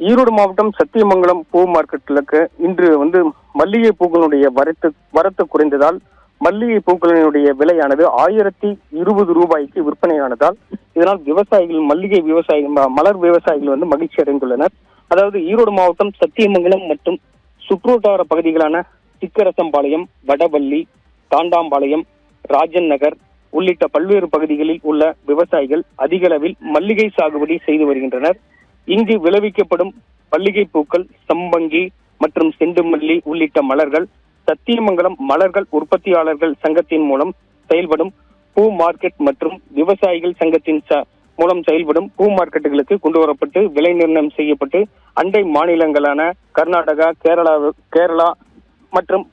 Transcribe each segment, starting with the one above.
ஈரோடு மாவட்டம் சத்தியமங்கலம் பூ மார்க்கெட்டுக்கு இன்று மல்லிகை பூக்களுடைய வரத்து குறைந்ததால் மல்லிகை பூக்களினுடைய விலையானது 1020 ரூபாய்க்கு விற்பனையானதால் இதனால் மலர் விவசாயிகள் மகிழ்ச்சி அடைந்துள்ளனர். அதாவது ஈரோடு மாவட்டம் சத்தியமங்கலம் மற்றும் சுற்றுவட்டார பகுதிகளான சிக்கரசம்பாளையம், வடவள்ளி, தாண்டாம்பாளையம், ராஜன் நகர் உள்ளிட்ட பல்வேறு பகுதிகளில் உள்ள விவசாயிகள் அதிக அளவில் மல்லிகை சாகுபடி செய்து வருகின்றனர். இங்கு விளைவிக்கப்படும் மல்லிகை பூக்கள், சம்பங்கி மற்றும் செண்டுமல்லி உள்ளிட்ட மலர்கள் சத்தியமங்கலம் மலர்கள் உற்பத்தியாளர்கள் சங்கத்தின் மூலம் செயல்படும் பூ மார்க்கெட் மற்றும் விவசாயிகள் சங்கத்தின் மூலம் செயல்படும் பூ மார்க்கெட்டுகளுக்கு கொண்டு வரப்பட்டு விலை நிர்ணயம் செய்யப்பட்டு அண்டை மாநிலங்களான கர்நாடகா, கேரளா மற்றும்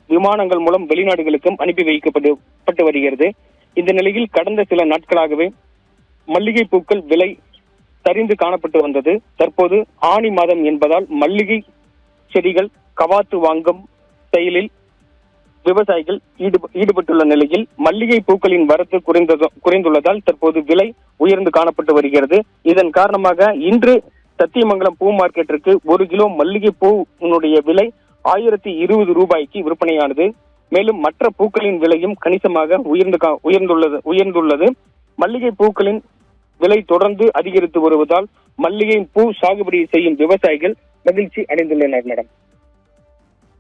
விமானங்கள் மூலம் வெளிநாடுகளுக்கும் அனுப்பி வைக்கப்பட்டு வருகிறது. இந்த நிலையில் கடந்த சில நாட்களாகவே மல்லிகை பூக்கள் விலை சரிந்து காணப்பட்டு வந்தது. தற்போது ஆனி மாதம் என்பதால் மல்லிகை செடிகள் கவாத்து வாங்கும் செயலில் விவசாயிகள் ஈடுபட்டுள்ள நிலையில் மல்லிகை பூக்களின் வரத்து குறைந்துள்ளதால் தற்போது விலை உயர்ந்து காணப்பட்டு வருகிறது. இதன் காரணமாக இன்று சத்தியமங்கலம் பூ மார்க்கெட்டிற்கு 1 கிலோ மல்லிகை பூவினுடைய விலை 1020 ரூபாய்க்கு விற்பனையானது. மேலும் மற்ற பூக்களின் விலையும் கணிசமாக உயர்ந்துள்ளது. மல்லிகை பூக்களின் விலை தொடர்ந்து அதிகரித்து வருவதால் மல்லிகை பூ சாகுபடி செய்யும் விவசாயிகள் மகிழ்ச்சி அடைந்துள்ளனர். மேடம்.